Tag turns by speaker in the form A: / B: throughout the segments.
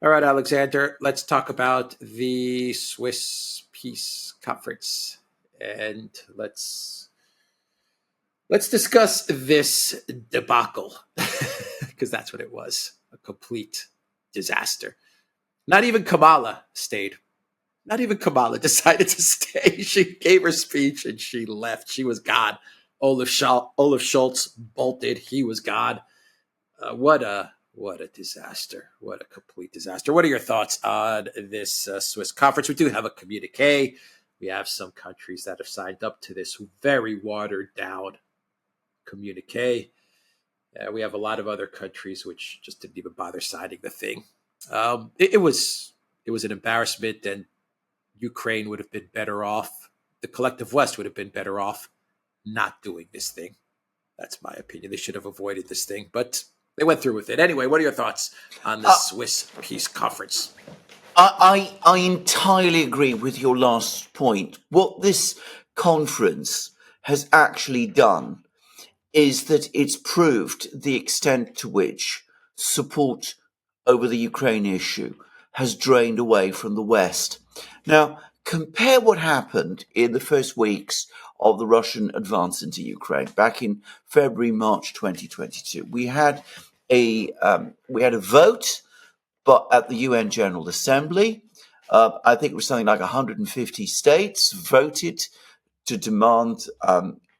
A: All right, Alexander, let's talk about the Swiss peace conference, and let's discuss this debacle because that's what it was, a complete disaster. Not even Kamala stayed. Not even Kamala decided to stay. She gave her speech and she left. She was gone. Olaf Scholz bolted. He was gone. What a disaster. What a complete disaster. What are your thoughts on this Swiss conference? We do have a communique. We have some countries that have signed up to this very watered down communique. We have a lot of other countries which just didn't even bother signing the thing. It was an embarrassment, and Ukraine would have been better off. The collective West would have been better off not doing this thing. That's my opinion. They should have avoided this thing, but they went through with it. Anyway, what are your thoughts on the Swiss peace conference?
B: I entirely agree with your last point. What this conference has actually done is that it's proved the extent to which support over the Ukraine issue has drained away from the West. Now, compare what happened in the first weeks of the Russian advance into Ukraine back in February, March 2022. We had a vote, but at the UN General Assembly, I think it was something like 150 states voted to demand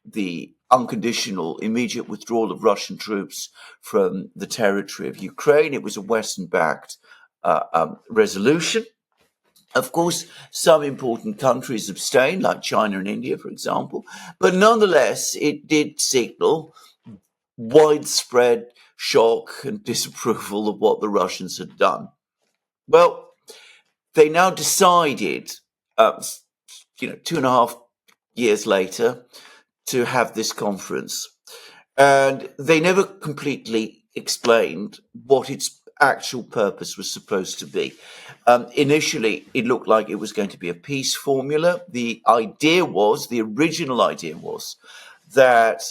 B: the unconditional immediate withdrawal of Russian troops from the territory of Ukraine. It was a Western-backed resolution. Of course, some important countries abstained, like China and India, for example, but nonetheless, it did signal widespread shock and disapproval of what the Russians had done. Well, they now decided, 2.5 years later, to have this conference. And they never completely explained what its actual purpose was supposed to be. Initially, it looked like it was going to be a peace formula. The original idea was that,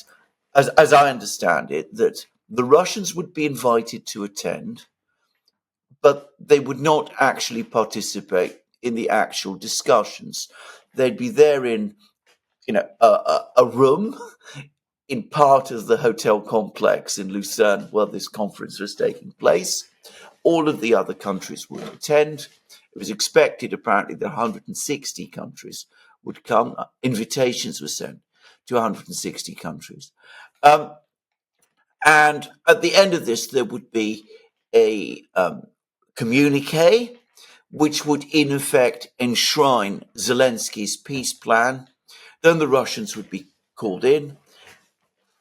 B: as I understand it, that the Russians would be invited to attend, but they would not actually participate in the actual discussions. They'd be there in, a room in part of the hotel complex in Lucerne where this conference was taking place. All of the other countries would attend. It was expected, apparently, that 160 countries would come. Invitations were sent to 160 countries. And at the end of this, there would be a communique, which would, in effect, enshrine Zelensky's peace plan. Then the Russians would be called in.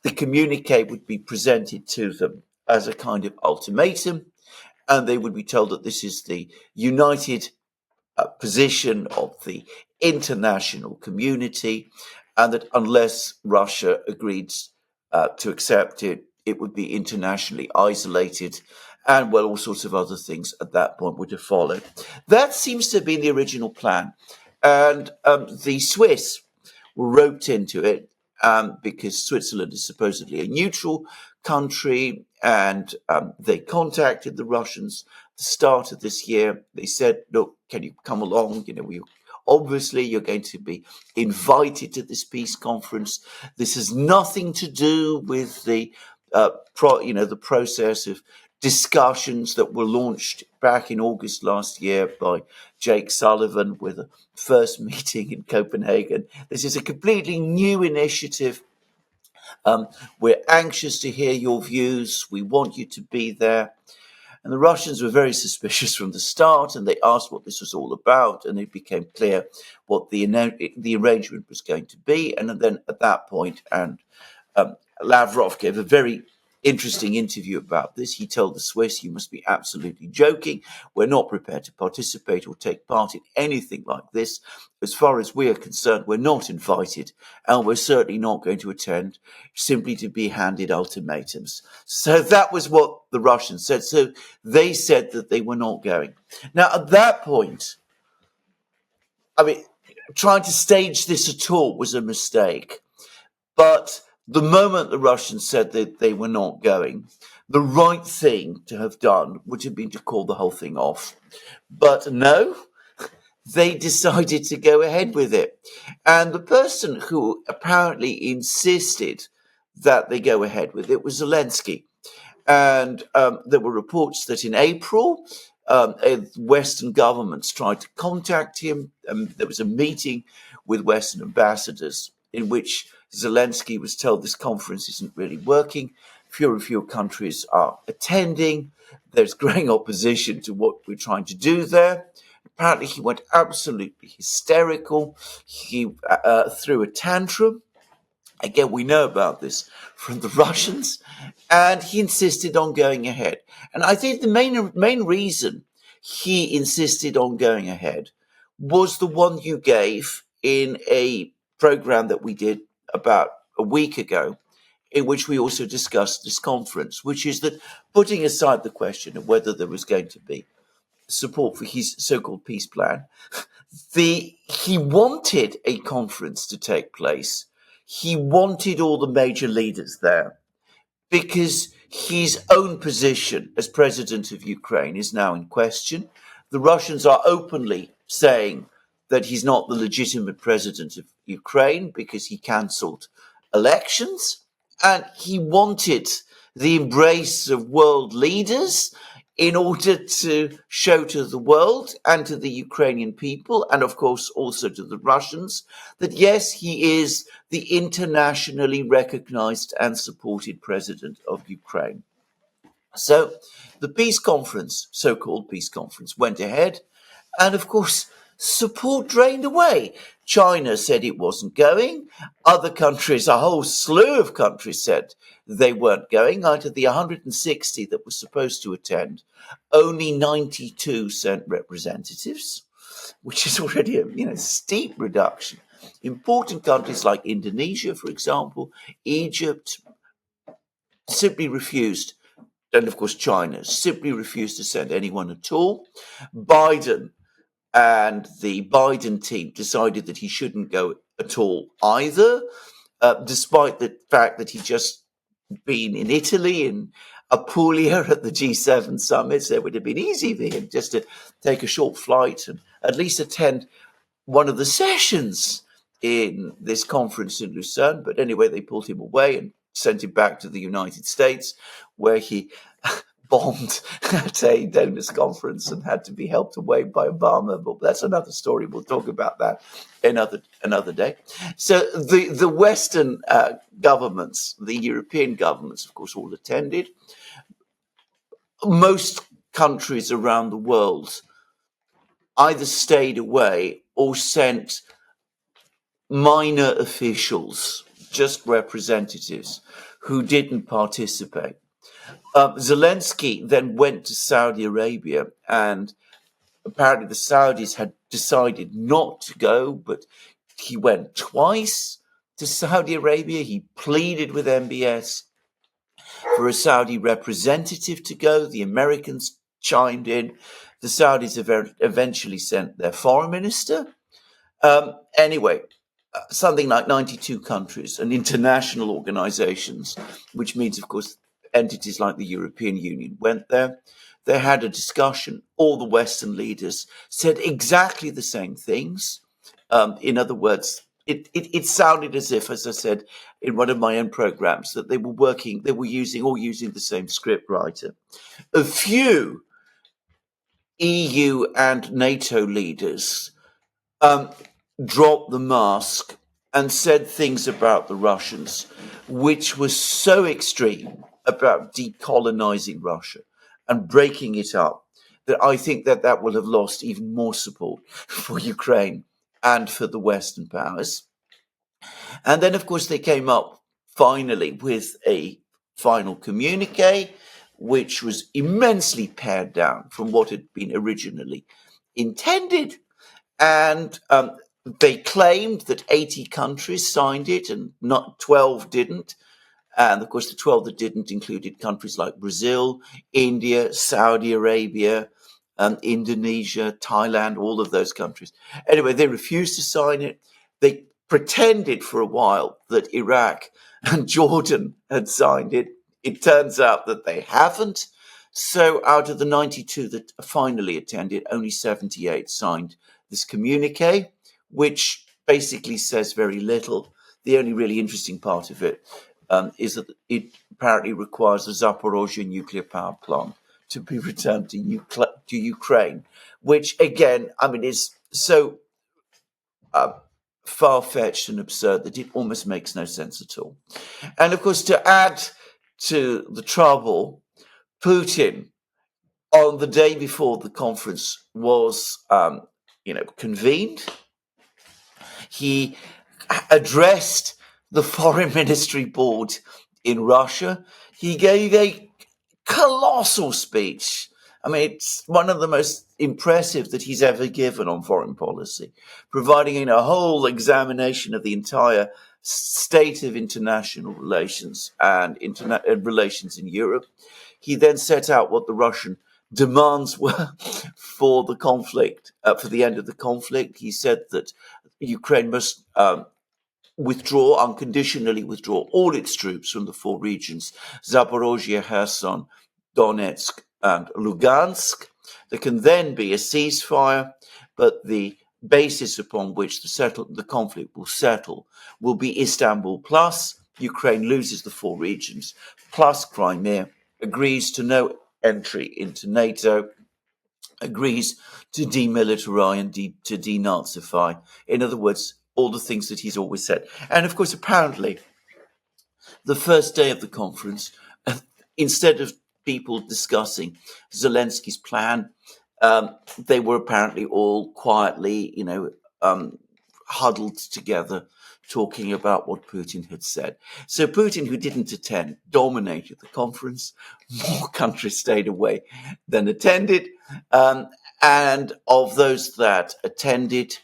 B: The communique would be presented to them as a kind of ultimatum, and they would be told that this is the united position of the international community, and that unless Russia agreed to accept it, it would be internationally isolated, and all sorts of other things at that point would have followed. That seems to have been the original plan, and the Swiss were roped into it because Switzerland is supposedly a neutral country, and they contacted the Russians at the start of this year. They said, look, can you come along? Obviously, you're going to be invited to this peace conference. This has nothing to do with the process of discussions that were launched back in August last year by Jake Sullivan with a first meeting in Copenhagen. This is a completely new initiative. We're anxious to hear your views. We want you to be there. And the Russians were very suspicious from the start, and they asked what this was all about, and it became clear what the arrangement was going to be. And then at that point, Lavrov gave a very interesting interview about this. He told the Swiss, you must be absolutely joking. We're not prepared to participate or take part in anything like this. As far as we are concerned, we're not invited, and we're certainly not going to attend simply to be handed ultimatums. So that was what the Russians said. So they said that they were not going. Now, at that point, trying to stage this at all was a mistake. But the moment the Russians said that they were not going, The right thing to have done would have been to call the whole thing off. But no, they decided to go ahead with it. And the person who apparently insisted that they go ahead with it was Zelensky. And there were reports that in April, Western governments tried to contact him. There was a meeting with Western ambassadors in which Zelensky was told this conference isn't really working. Fewer and fewer countries are attending. There's growing opposition to what we're trying to do there. Apparently, he went absolutely hysterical. He threw a tantrum. Again, we know about this from the Russians, and he insisted on going ahead. And I think the main reason he insisted on going ahead was the one you gave in a program that we did about a week ago, in which we also discussed this conference, which is that putting aside the question of whether there was going to be support for his so-called peace plan, he wanted a conference to take place. He wanted all the major leaders there because his own position as president of Ukraine is now in question. The Russians are openly saying that he's not the legitimate president of Ukraine because he cancelled elections. And he wanted the embrace of world leaders in order to show to the world and to the Ukrainian people, and of course also to the Russians, that yes, he is the internationally recognized and supported president of Ukraine. So the peace conference, so-called peace conference, went ahead, and of course support drained away. China said it wasn't going. Other countries, a whole slew of countries, said they weren't going. Out of the 160 that were supposed to attend, only 92 sent representatives, which is already a steep reduction. Important countries like Indonesia, for example, Egypt, simply refused. And of course, China simply refused to send anyone at all. Biden and the Biden team decided that he shouldn't go at all either, despite the fact that he'd just been in Italy, in Apulia at the G7 summit. So it would have been easy for him just to take a short flight and at least attend one of the sessions in this conference in Lucerne. But anyway, they pulled him away and sent him back to the United States, where he bombed at a donors conference and had to be helped away by Obama. But that's another story. We'll talk about that another day. So the Western governments, the European governments, of course, all attended. Most countries around the world either stayed away or sent minor officials, just representatives, who didn't participate. Zelensky then went to Saudi Arabia, and apparently the Saudis had decided not to go, but he went twice to Saudi Arabia. He pleaded with MBS for a Saudi representative to go. The Americans chimed in. The Saudis eventually sent their foreign minister. Anyway, something like 92 countries and international organizations, which means, of course, entities like the European Union went there. They had a discussion. All the Western leaders said exactly the same things. In other words, it sounded as if, as I said in one of my own programs, that they were using the same script writer. A few EU and NATO leaders dropped the mask and said things about the Russians, which was so extreme about decolonizing Russia and breaking it up, that I think that will have lost even more support for Ukraine and for the Western powers. And then, of course, they came up finally with a final communique, which was immensely pared down from what had been originally intended. And they claimed that 80 countries signed it and not 12 didn't. And of course, the 12 that didn't included countries like Brazil, India, Saudi Arabia, Indonesia, Thailand, all of those countries. Anyway, they refused to sign it. They pretended for a while that Iraq and Jordan had signed it. It turns out that they haven't. So out of the 92 that finally attended, only 78 signed this communique, which basically says very little. The only really interesting part of it is that it apparently requires the Zaporozhye nuclear power plant to be returned to Ukraine, which again, I mean, is so far-fetched and absurd that it almost makes no sense at all. And of course, to add to the trouble, Putin, on the day before the conference was, convened, he addressed the foreign ministry board in Russia. He gave a colossal speech. I mean, it's one of the most impressive that he's ever given on foreign policy, providing a whole examination of the entire state of international relations and relations in Europe. He then set out what the Russian demands were for the conflict, for the end of the conflict. He said that Ukraine must unconditionally withdraw all its troops from the four regions, Zaporozhye, Kherson, Donetsk, and Lugansk. There can then be a ceasefire, but the basis upon which the conflict will settle will be Istanbul plus Ukraine loses the four regions, plus Crimea, agrees to no entry into NATO, agrees to demilitarize and to denazify. In other words, all the things that he's always said. And of course, apparently, the first day of the conference, instead of people discussing Zelensky's plan, they were apparently all quietly, huddled together, talking about what Putin had said. So Putin, who didn't attend, dominated the conference. More countries stayed away than attended. And of those that attended,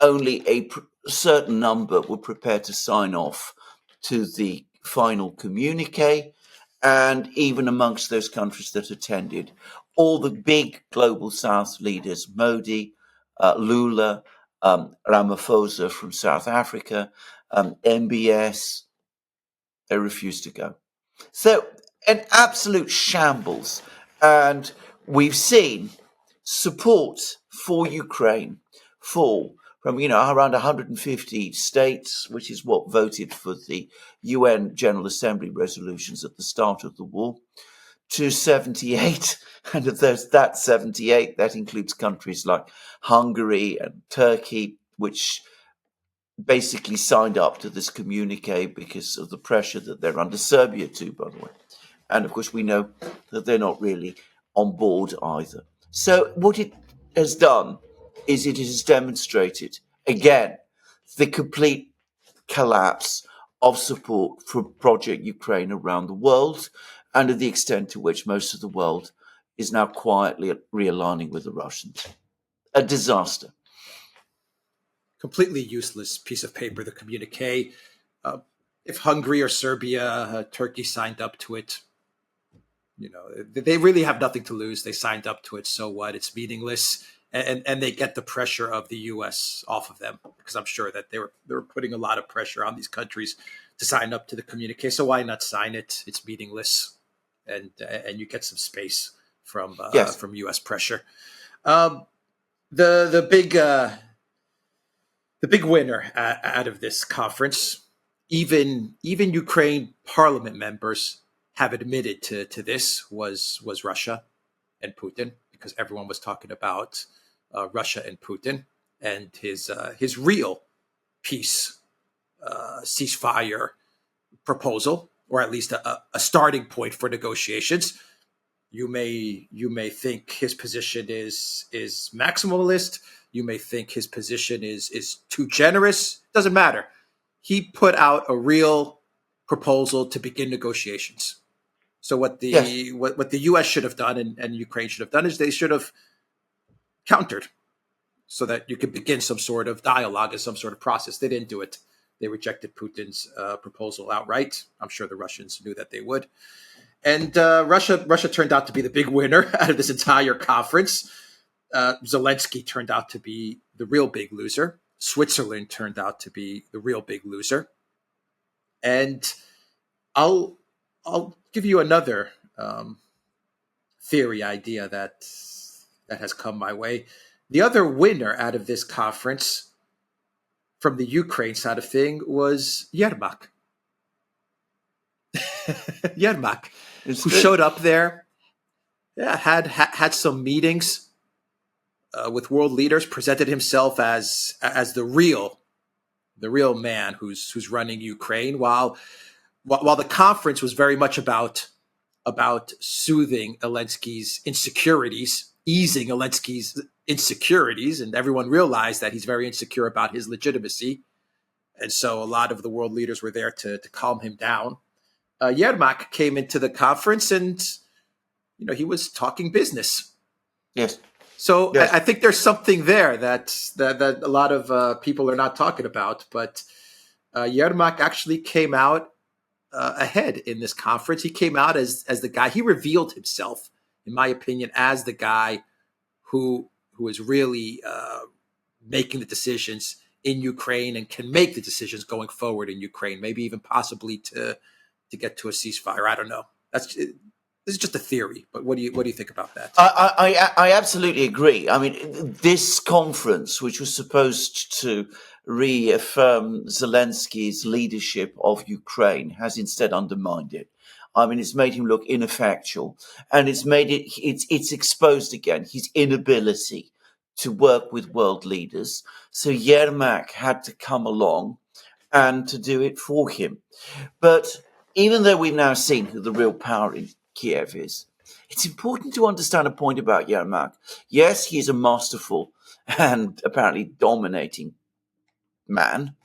B: only a certain number were prepared to sign off to the final communique. And even amongst those countries that attended, all the big global South leaders, Modi, Lula, Ramaphosa from South Africa, MBS, they refused to go. So an absolute shambles. And we've seen support for Ukraine fall from, around 150 states, which is what voted for the UN General Assembly resolutions at the start of the war, to 78. And of that 78, that includes countries like Hungary and Turkey, which basically signed up to this communique because of the pressure that they're under. Serbia too, by the way. And of course, we know that they're not really on board either. So what it has done is it has demonstrated, again, the complete collapse of support for Project Ukraine around the world, and to the extent to which most of the world is now quietly realigning with the Russians. A disaster.
A: Completely useless piece of paper, the communique. If Hungary or Serbia, Turkey signed up to it, they really have nothing to lose. They signed up to it, so what? It's meaningless, and they get the pressure of the U.S. off of them, because I'm sure that they were putting a lot of pressure on these countries to sign up to the communique. So why not sign it? It's meaningless, and you get some space from U.S. pressure. The big winner out of this conference, even Ukraine parliament members have admitted to this, was Russia and Putin, because everyone was talking about Russia and Putin and his real peace ceasefire proposal, or at least a starting point for negotiations. You may think his position is maximalist. You may think his position is too generous. Doesn't matter. He put out a real proposal to begin negotiations. So what the U.S. should have done and Ukraine should have done is they should have countered, so that you could begin some sort of dialogue and some sort of process. They didn't do it. They rejected Putin's proposal outright. I'm sure the Russians knew that they would. And Russia turned out to be the big winner out of this entire conference. Zelensky turned out to be the real big loser. Switzerland turned out to be the real big loser. And I'll I'll give you another theory idea that has come my way. The other winner out of this conference from the Ukraine side of thing was Yermak. Yermak, who showed up there, had some meetings with world leaders, presented himself as the real man who's running Ukraine, while the conference was very much about soothing Zelensky's insecurities, easing Zelensky's insecurities, and everyone realized that he's very insecure about his legitimacy, and so a lot of the world leaders were there to calm him down. Yermak came into the conference, and he was talking business.
B: Yes.
A: So
B: yes.
A: I think there's something there that a lot of people are not talking about. But Yermak actually came out ahead in this conference. He came out as the guy. He revealed himself, in my opinion, as the guy who is really making the decisions in Ukraine and can make the decisions going forward in Ukraine. Maybe even possibly to get to a ceasefire. I don't know. This is just a theory, but what do you think about that?
B: I absolutely agree. I mean, this conference, which was supposed to reaffirm Zelensky's leadership of Ukraine, has instead undermined it. I mean, it's made him look ineffectual, and it's exposed again his inability to work with world leaders. So Yermak had to come along and to do it for him. But even though we've now seen who the real power in Kiev is, it's important to understand a point about Yermak. Yes, he is a masterful and apparently dominating man.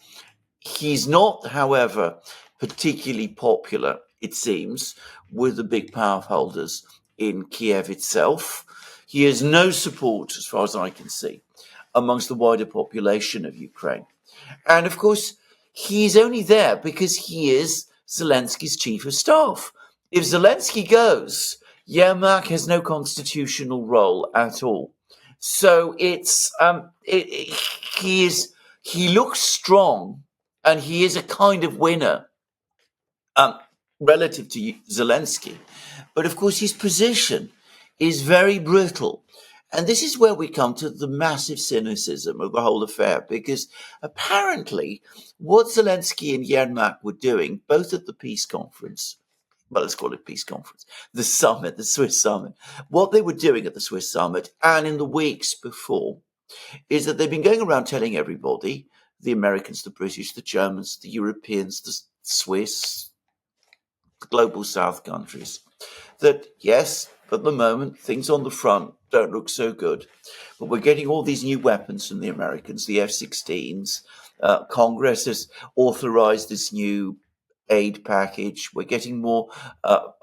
B: He's not, however, particularly popular, it seems, with the big power holders in Kiev itself. He has no support, as far as I can see, amongst the wider population of Ukraine. And of course, he's only there because he is Zelensky's chief of staff. If Zelensky goes, Yermak has no constitutional role at all. So he looks strong, and he is a kind of winner relative to Zelensky. But of course, his position is very brittle. And this is where we come to the massive cynicism of the whole affair, because apparently what Zelensky and Yermak were doing, both at the peace conference, well, let's call it peace conference, the summit, the Swiss summit, what they were doing at the Swiss summit and in the weeks before is that they've been going around telling everybody, the Americans, the British, the Germans, the Europeans, the Swiss, the global South countries, that yes, at the moment, things on the front don't look so good, but we're getting all these new weapons from the Americans, the F-16s. Congress has authorized this new aid package. We're getting more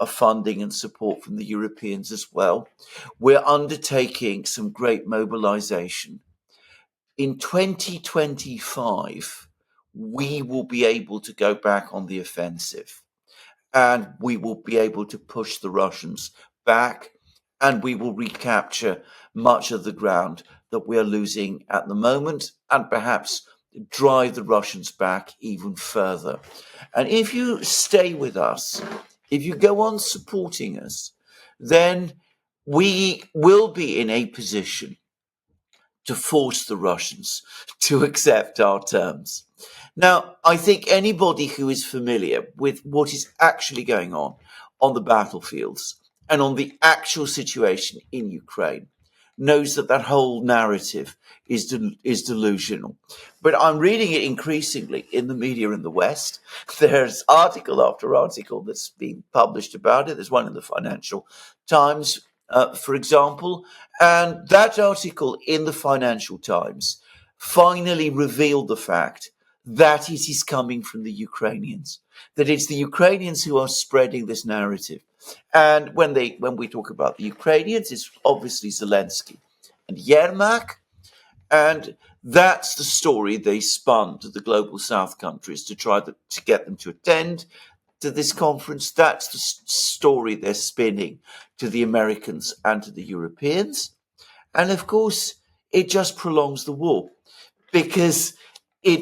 B: funding and support from the Europeans as well. We're undertaking some great mobilization. In 2025, we will be able to go back on the offensive, and we will be able to push the Russians back, and we will recapture much of the ground that we are losing at the moment, and perhaps drive the Russians back even further. And if you stay with us, if you go on supporting us, then we will be in a position to force the Russians to accept our terms. Now, I think anybody who is familiar with what is actually going on the battlefields and on the actual situation in Ukraine knows that that whole narrative is delusional. But I'm reading it increasingly in the media in the West. There's article after article that's been published about it. There's one in the Financial Times, for example, and that article in the Financial Times finally revealed the fact that it is coming from the Ukrainians, that it's the Ukrainians who are spreading this narrative. And when we talk about the Ukrainians, it's obviously Zelensky and Yermak, and that's the story they spun to the global South countries to try to get them to attend to this conference. That's the story they're spinning to the Americans and to the Europeans. And of course, it just prolongs the war because it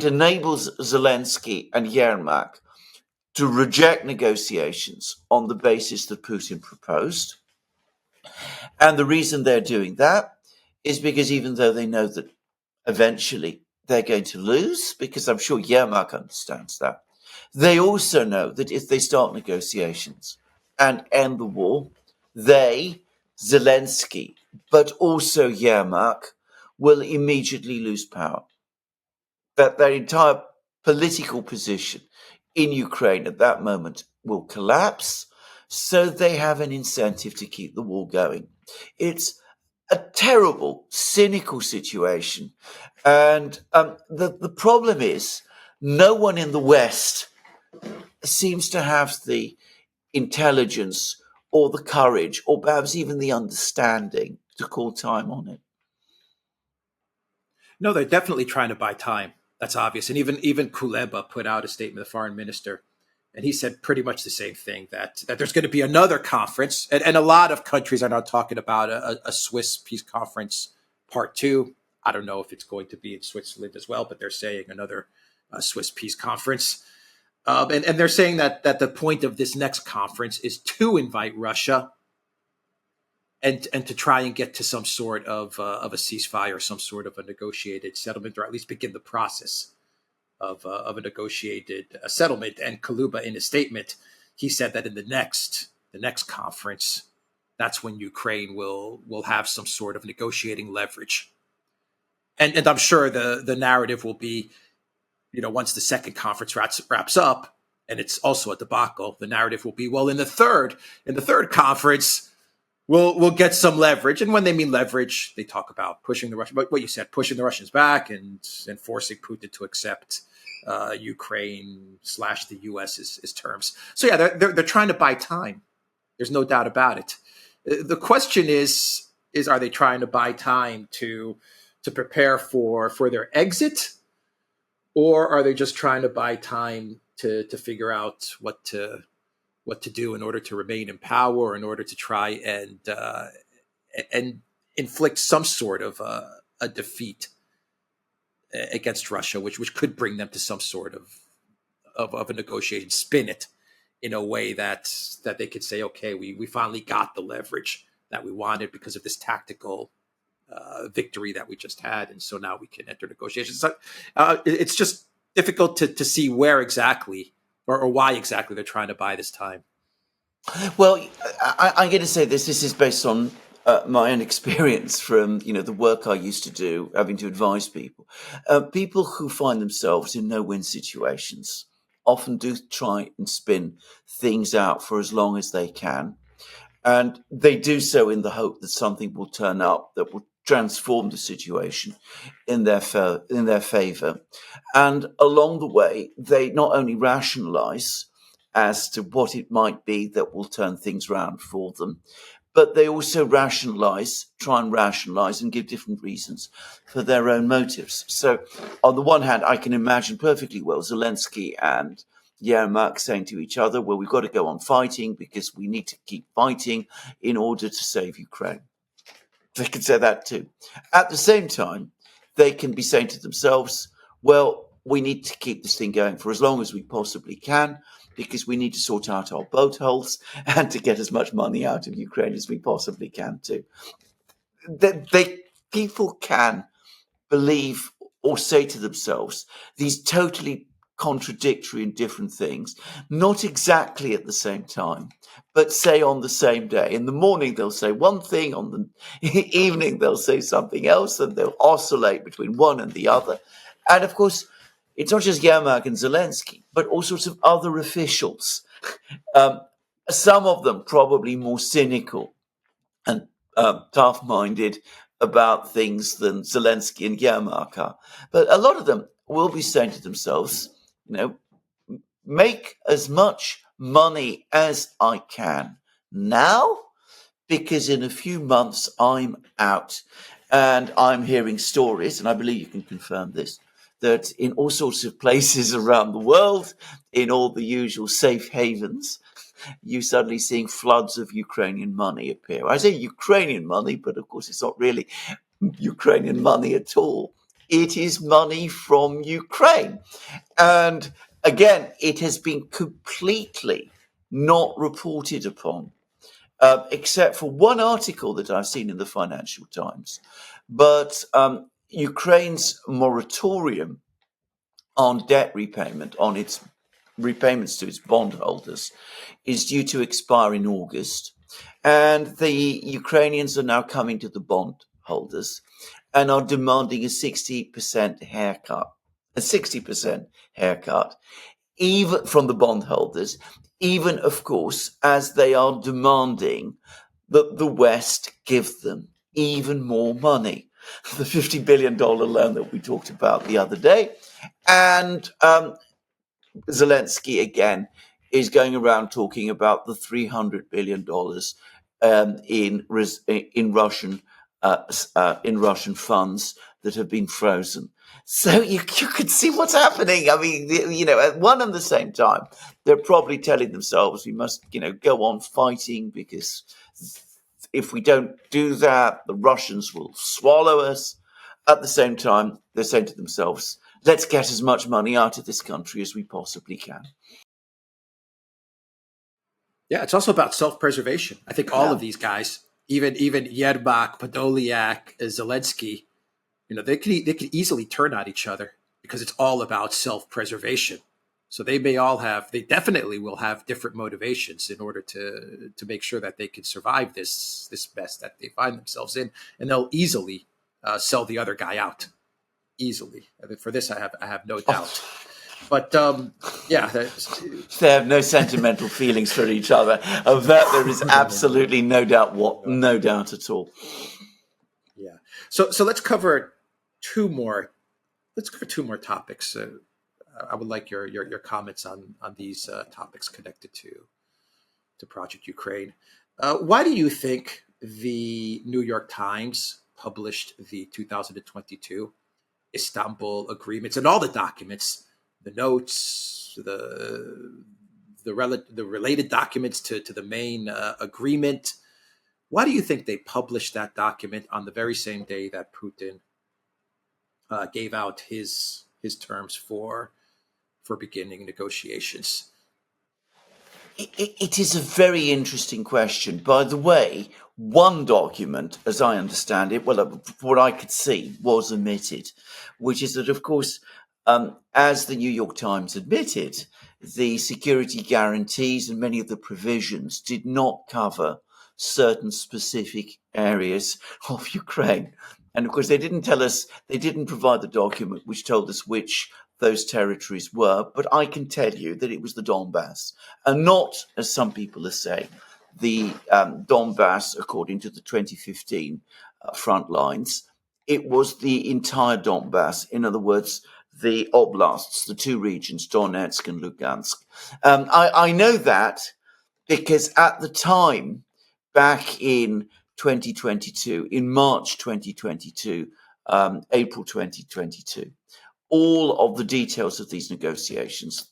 B: enables Zelensky and Yermak to reject negotiations on the basis that Putin proposed. And the reason they're doing that is because even though they know that eventually they're going to lose, because I'm sure Yermak understands that, they also know that if they start negotiations and end the war, they, Zelensky, but also Yermak, will immediately lose power. That their entire political position in Ukraine at that moment will collapse, so they have an incentive to keep the war going. It's a terrible, cynical situation. And the problem is no one in the West seems to have the intelligence or the courage or perhaps even the understanding to call time on it.
A: No, they're definitely trying to buy time. That's obvious. And even Kuleba put out a statement, the foreign minister, and he said pretty much the same thing, that there's going to be another conference. And a lot of countries are now talking about a Swiss peace conference part two. I don't know if it's going to be in Switzerland as well, but they're saying another Swiss peace conference. And they're saying that the point of this next conference is to invite Russia and to try and get to some sort of a ceasefire, some sort of a negotiated settlement, or at least begin the process of a negotiated settlement. And Kuleba, in a statement, he said that in the next conference, that's when Ukraine will have some sort of negotiating leverage. And I'm sure the narrative will be, once the second conference wraps up, and it's also a debacle, the narrative will be, well, in the third conference, we'll get some leverage. And when they mean leverage, they talk about pushing the Russians, what you said, pushing the Russians back and forcing Putin to accept Ukraine / the U.S.'s terms. So yeah, they're trying to buy time. There's no doubt about it. The question is are they trying to buy time to prepare for their exit, or are they just trying to buy time to figure out what to do in order to remain in power, in order to try and inflict some sort of a defeat against Russia, which could bring them to some sort of a negotiation, spin it in a way that they could say, okay, we finally got the leverage that we wanted because of this tactical victory that we just had, and so now we can enter negotiations. So it's just difficult to see where exactly or why exactly they're trying to buy this time.
B: Well, I'm going to say this. This is based on my own experience from the work I used to do, having to advise people. People who find themselves in no-win situations often do try and spin things out for as long as they can, and they do so in the hope that something will turn up that will transform the situation in their favor. And along the way, they not only rationalize as to what it might be that will turn things around for them, but they also try and rationalize and give different reasons for their own motives. So on the one hand, I can imagine perfectly well Zelensky and Yermak saying to each other, well, we've got to go on fighting because we need to keep fighting in order to save Ukraine. They can say that too. At the same time, they can be saying to themselves, well, we need to keep this thing going for as long as we possibly can because we need to sort out our boat holes and to get as much money out of Ukraine as we possibly can too. People can believe or say to themselves these totally contradictory and different things, not exactly at the same time, but say on the same day. In the morning, they'll say one thing, on the evening, they'll say something else, and they'll oscillate between one and the other. And of course, it's not just Yermak and Zelensky, but all sorts of other officials, some of them probably more cynical and tough-minded about things than Zelensky and Yermak are. But a lot of them will be saying to themselves, make as much money as I can now, because in a few months I'm out. And I'm hearing stories, and I believe you can confirm this, that in all sorts of places around the world, in all the usual safe havens, you're suddenly seeing floods of Ukrainian money appear. I say Ukrainian money, but of course it's not really Ukrainian money at all. It is money from Ukraine. And again, it has been completely not reported upon, except for one article that I've seen in the Financial Times. But Ukraine's moratorium on debt repayment, on its repayments to its bondholders, is due to expire in August. And the Ukrainians are now coming to the bondholders and are demanding a 60% haircut, even from the bondholders, even, of course, as they are demanding that the West give them even more money. The $50 billion loan that we talked about the other day. And Zelensky, again, is going around talking about the $300 billion in Russian funds that have been frozen. So you can see what's happening. I mean, at one and the same time, they're probably telling themselves we must, go on fighting, because if we don't do that, the Russians will swallow us. At the same time, they're saying to themselves, let's get as much money out of this country as we possibly can.
A: Yeah, it's also about self-preservation. I think all of these guys, even Yermak, Podolyak, Zelensky, they could easily turn on each other because it's all about self-preservation. So they definitely will have different motivations in order to make sure that they can survive this mess that they find themselves in, and they'll easily sell the other guy out. Easily. I mean, for this, I have no doubt. But yeah,
B: they have no sentimental feelings for each other. Of that, there is absolutely no doubt. No doubt at all.
A: Yeah. So let's cover two more. Let's cover two more topics. I would like your comments on these topics connected to Project Ukraine. Why do you think the New York Times published the 2022 Istanbul agreements and all the documents, the notes, the related documents to the main agreement? Why do you think they published that document on the very same day that Putin gave out his terms for beginning negotiations?
B: It is a very interesting question. By the way, one document, as I understand it, well, what I could see, was omitted, which is that, of course, as the New York Times admitted, the security guarantees and many of the provisions did not cover certain specific areas of Ukraine. And of course, they didn't provide the document which told us which those territories were, but I can tell you that it was the Donbass, and not, as some people are saying, the Donbass according to the 2015 front lines. It was the entire Donbass, in other words, the oblasts, the two regions, Donetsk and Lugansk. I know that because at the time, back in 2022, in March 2022, April 2022, all of the details of these negotiations,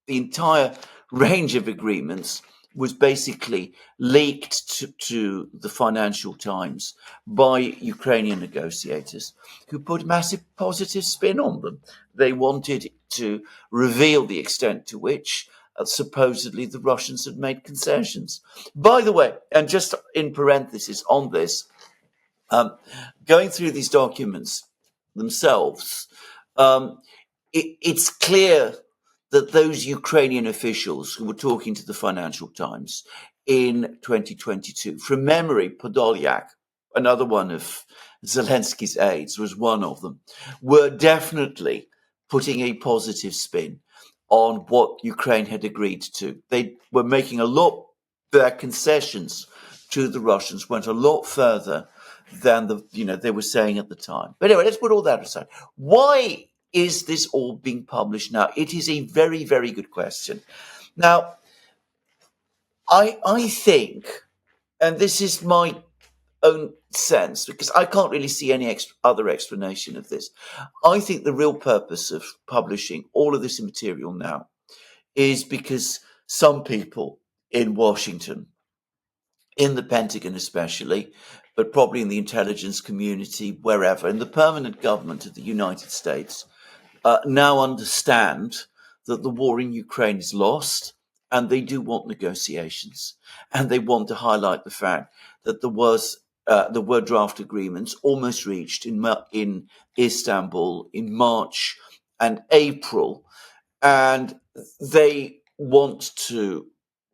B: the entire range of agreements, was basically leaked to the Financial Times by Ukrainian negotiators who put a massive positive spin on them. They wanted to reveal the extent to which supposedly the Russians had made concessions. By the way, and just in parenthesis on this, going through these documents themselves, it's clear that those Ukrainian officials who were talking to the Financial Times in 2022, from memory, Podolyak, another one of Zelensky's aides, was one of them, were definitely putting a positive spin on what Ukraine had agreed to. They were making their concessions to the Russians went a lot further than they were saying at the time. But anyway, let's put all that aside. Why is this all being published now? It is a very, very good question. Now, I think, and this is my own sense, because I can't really see any other explanation of this, I think the real purpose of publishing all of this material now is because some people in Washington, in the Pentagon especially, but probably in the intelligence community, wherever, in the permanent government of the United States, now understand that the war in Ukraine is lost, and they do want negotiations, and they want to highlight the fact that there were draft agreements almost reached in Istanbul in March and April, and they want to,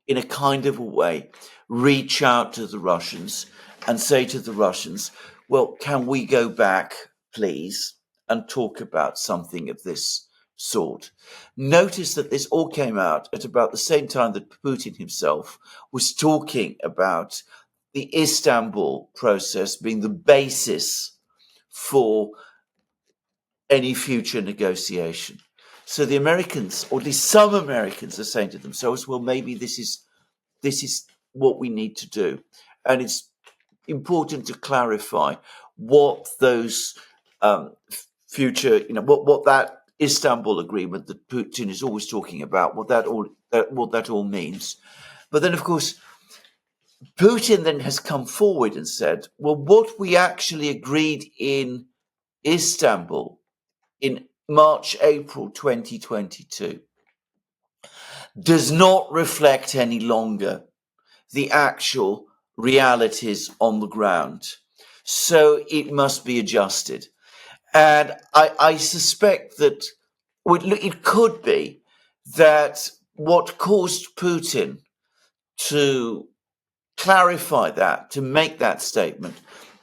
B: in a kind of a way, reach out to the Russians and say to the Russians, well, can we go back, please, and talk about something of this sort? Notice that this all came out at about the same time that Putin himself was talking about the Istanbul process being the basis for any future negotiation. So the Americans, or at least some Americans, are saying to themselves, well, maybe this is what we need to do. And it's important to clarify what those future, what that Istanbul agreement that Putin is always talking about, what that all means. But then, of course, Putin then has come forward and said, well, what we actually agreed in Istanbul in March, April 2022 does not reflect any longer the actual realities on the ground. So it must be adjusted. And I suspect that it could be that what caused Putin to clarify that, to make that statement,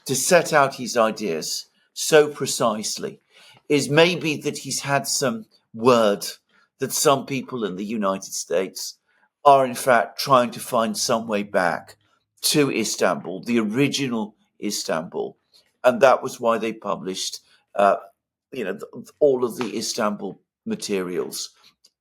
B: to set out his ideas so precisely, is maybe that he's had some word that some people in the United States are in fact trying to find some way back to Istanbul, the original Istanbul. And that was why they published, all of the Istanbul materials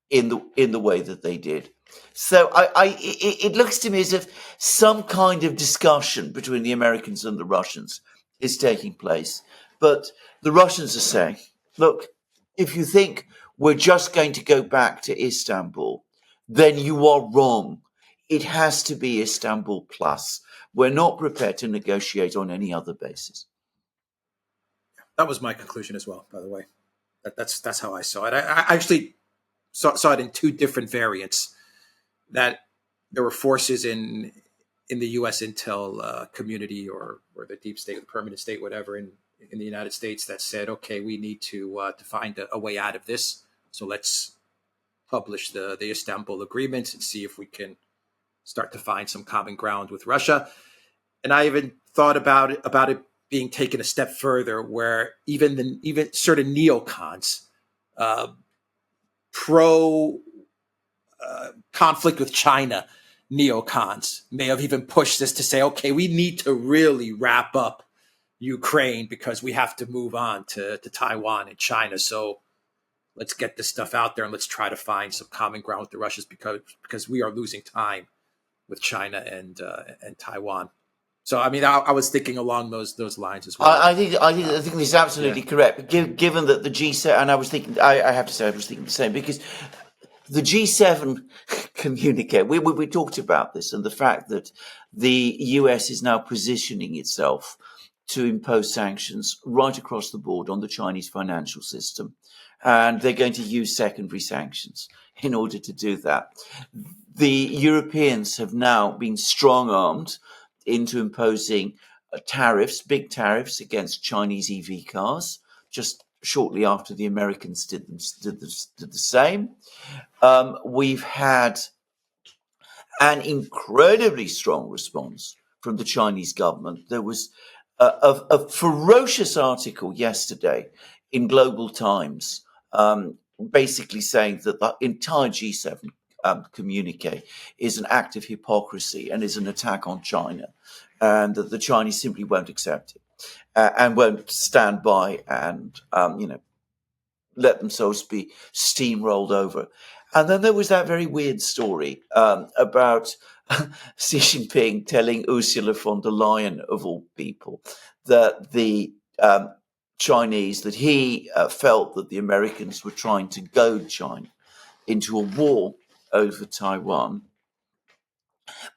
B: in the way that they did. So it looks to me as if some kind of discussion between the Americans and the Russians is taking place. But the Russians are saying, look, if you think we're just going to go back to Istanbul, then you are wrong. It has to be Istanbul plus. We're not prepared to negotiate on any other basis.
A: That was my conclusion as well, by the way. That's how I saw it. I actually saw it in two different variants. That there were forces in the U.S. intel community or the deep state, the permanent state, whatever, in the United States that said, okay, we need to find a way out of this. So let's publish the Istanbul agreements and see if we can start to find some common ground with Russia. And I even thought about it being taken a step further, where even certain neocons, pro conflict with China neocons may have even pushed this to say, okay, we need to really wrap up Ukraine because we have to move on to Taiwan and China. So let's get this stuff out there and let's try to find some common ground with the Russians because we are losing time with China and Taiwan. So I mean, I was thinking along those lines as well.
B: I think this is absolutely correct. Given that the G7, and I have to say I was thinking the same, because the G7 communique, we talked about this, and the fact that the US is now positioning itself to impose sanctions right across the board on the Chinese financial system. And they're going to use secondary sanctions in order to do that. The Europeans have now been strong-armed into imposing tariffs, big tariffs against Chinese EV cars, just shortly after the Americans did the same. We've had an incredibly strong response from the Chinese government. There was a ferocious article yesterday in Global Times, basically saying that the entire G7 communique is an act of hypocrisy and is an attack on China, and that the Chinese simply won't accept it and won't stand by and let themselves be steamrolled over. And then there was that very weird story about Xi Jinping telling Ursula von der Leyen, of all people, that the Chinese, that he felt that the Americans were trying to goad China into a war over Taiwan,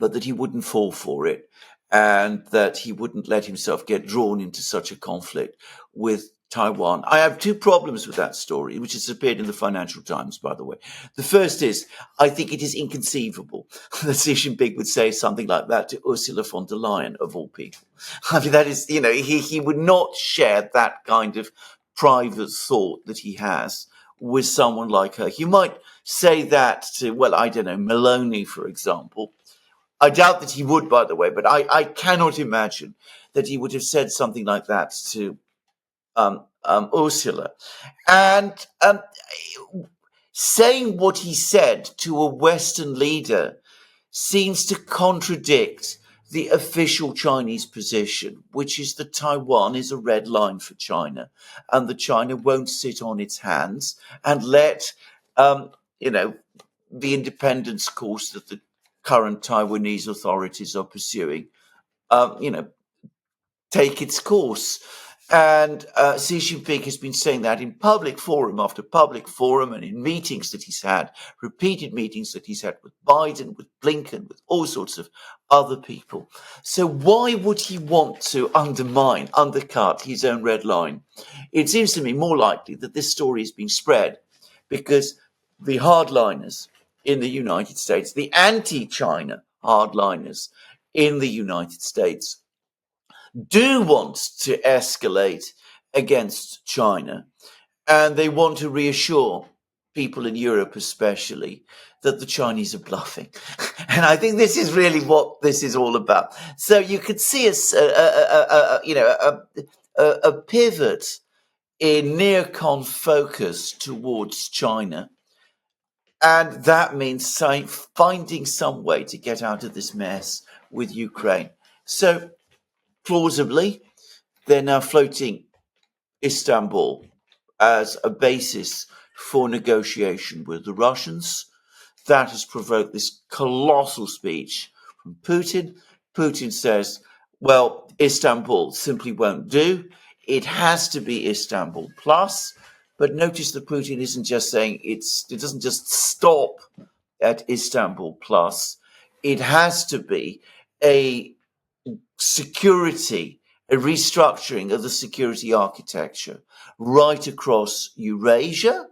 B: but that he wouldn't fall for it and that he wouldn't let himself get drawn into such a conflict with Taiwan. I have two problems with that story, which has appeared in the Financial Times, by the way. The first is, I think it is inconceivable that Xi Jinping would say something like that to Ursula von der Leyen, of all people. I mean, that is, he would not share that kind of private thought that he has with someone like her. You might say that to, well, I don't know, Meloni, for example. I doubt that he would, by the way, but I cannot imagine that he would have said something like that to Ursula. And saying what he said to a Western leader seems to contradict the official Chinese position, which is that Taiwan is a red line for China, and that China won't sit on its hands and let, the independence course that the current Taiwanese authorities are pursuing, take its course. And Xi Jinping has been saying that in public forum after public forum and in meetings that he's had, repeated meetings that he's had with Biden, with Blinken, with all sorts of other people. So why would he want to undercut his own red line? It seems to me more likely that this story is being spread because the hardliners in the United States, the anti-China hardliners in the United States, do want to escalate against China, and they want to reassure people in Europe especially that the Chinese are bluffing. And I think this is really what this is all about. So you could see a pivot in neocon focus towards China, and that means finding some way to get out of this mess with Ukraine. So plausibly, they're now floating Istanbul as a basis for negotiation with the Russians. That has provoked this colossal speech from Putin. Putin says, well, Istanbul simply won't do. It has to be Istanbul plus. But notice that Putin isn't just saying it doesn't just stop at Istanbul plus. It has to be a restructuring of the security architecture right across Eurasia,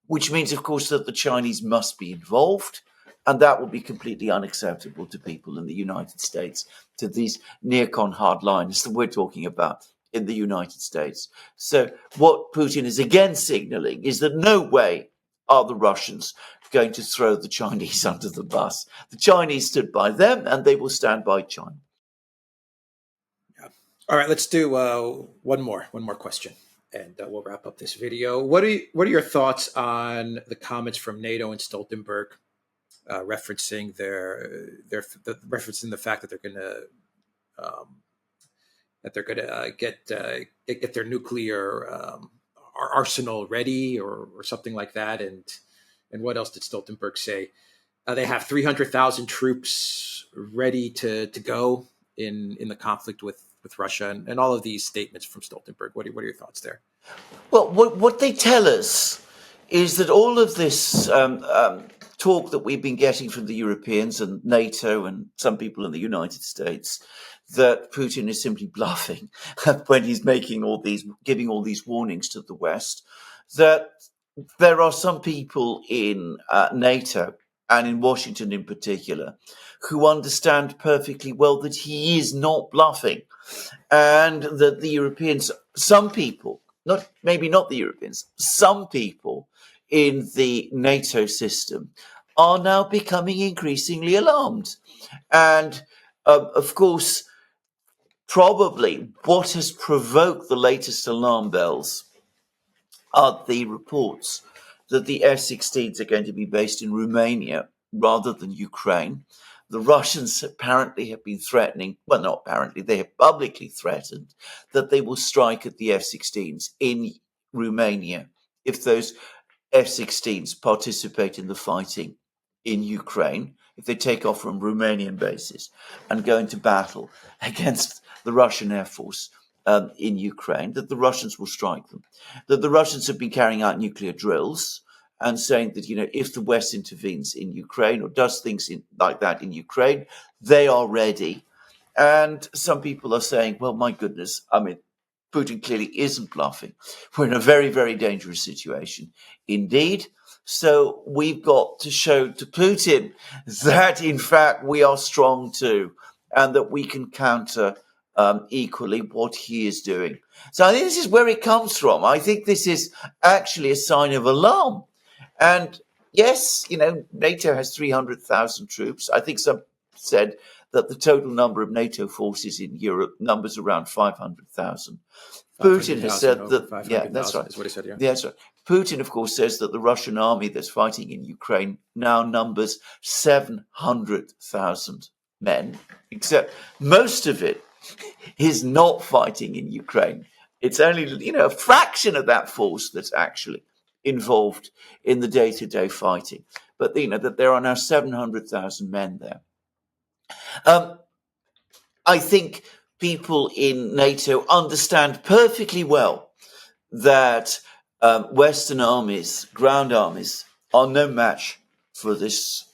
B: which means, of course, that the Chinese must be involved. And that would be completely unacceptable to people in the United States, to these neocon hardliners that we're talking about in the United States. So what Putin is again signaling is that no way are the Russians going to throw the Chinese under the bus. The Chinese stood by them, and they will stand by China.
A: All right, let's do one more question, and we'll wrap up this video. What are your thoughts on the comments from NATO and Stoltenberg, referencing referencing the fact that they're gonna get their nuclear arsenal ready or something like that, and what else did Stoltenberg say? They have 300,000 troops ready to go in the conflict with Russia, and all of these statements from Stoltenberg. What are your thoughts there?
B: Well, what they tell us is that all of this talk that we've been getting from the Europeans and NATO and some people in the United States, that Putin is simply bluffing when he's giving all these warnings to the West, that there are some people in NATO and in Washington in particular who understand perfectly well that he is not bluffing, and that the Europeans, some people, maybe not the Europeans, some people in the NATO system are now becoming increasingly alarmed. And of course, probably what has provoked the latest alarm bells are the reports that the F-16s are going to be based in Romania rather than Ukraine. The Russians apparently have been threatening, well, not apparently, they have publicly threatened that they will strike at the F-16s in Romania if those F-16s participate in the fighting in Ukraine, if they take off from Romanian bases and go into battle against the Russian Air Force in Ukraine, that the Russians will strike them. That the Russians have been carrying out nuclear drills and saying that, if the West intervenes in Ukraine or does things like that in Ukraine, they are ready. And some people are saying, well, my goodness, Putin clearly isn't bluffing. We're in a very, very dangerous situation indeed. So we've got to show to Putin that, in fact, we are strong too, and that we can counter equally what he is doing. So I think this is where it comes from. I think this is actually a sign of alarm. And yes, NATO has 300,000 troops. I think some said that the total number of NATO forces in Europe numbers around 500,000. Putin has said that, yeah, that's right.
A: Is what he said, yeah.
B: That's right. Putin, of course, says that the Russian army that's fighting in Ukraine now numbers 700,000 men, except most of it is not fighting in Ukraine. It's only, a fraction of that force that's actually involved in the day-to-day fighting. But, that there are now 700,000 men there. I think people in NATO understand perfectly well that Western armies, ground armies, are no match for this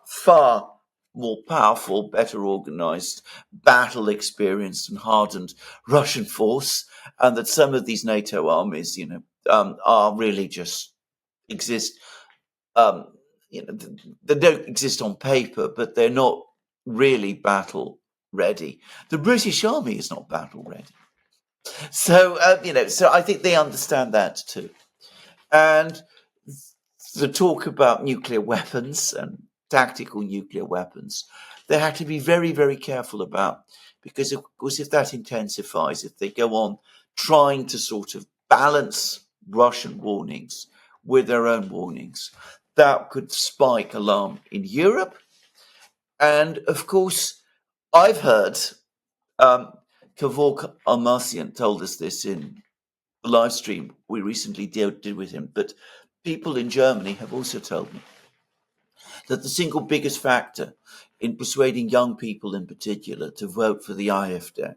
B: far more powerful, better organized, battle experienced and hardened Russian force, and that some of these NATO armies, are really just exist. They don't exist on paper, but they're not really battle ready. The British Army is not battle ready. So, so I think they understand that too. And the talk about nuclear weapons and tactical nuclear weapons, they have to be very, very careful about, because of course, if that intensifies, if they go on trying to sort of balance Russian warnings with their own warnings, that could spike alarm in Europe. And of course, I've heard, Kavor Almasian told us this in the live stream we recently did with him, but people in Germany have also told me that the single biggest factor in persuading young people in particular to vote for the AfD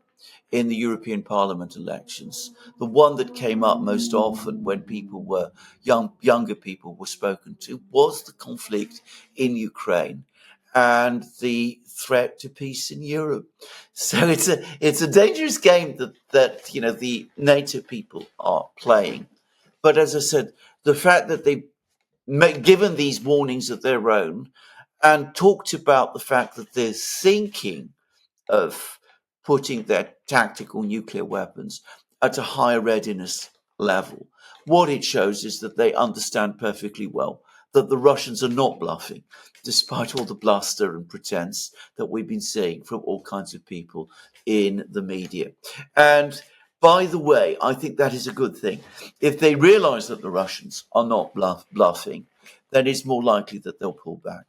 B: in the European Parliament elections, the one that came up most often when people were younger people were spoken to, was the conflict in Ukraine and the threat to peace in Europe. So it's a dangerous game that the NATO people are playing. But as I said, the fact that they given these warnings of their own and talked about the fact that they're thinking of putting their tactical nuclear weapons at a higher readiness level, what it shows is that they understand perfectly well that the Russians are not bluffing, despite all the bluster and pretense that we've been seeing from all kinds of people in the media. And by the way, I think that is a good thing. If they realize that the Russians are not bluffing, then it's more likely that they'll pull back.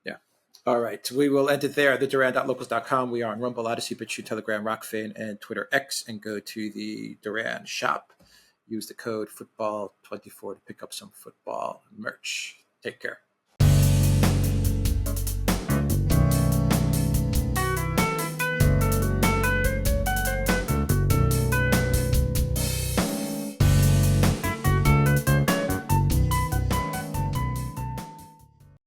A: Yeah. All right. We will end it there. TheDuran.locals.com. We are on Rumble, Odyssey, BitChute, Telegram, Rockfin, and Twitter X. And go to the Duran shop. Use the code football24 to pick up some football merch. Take care.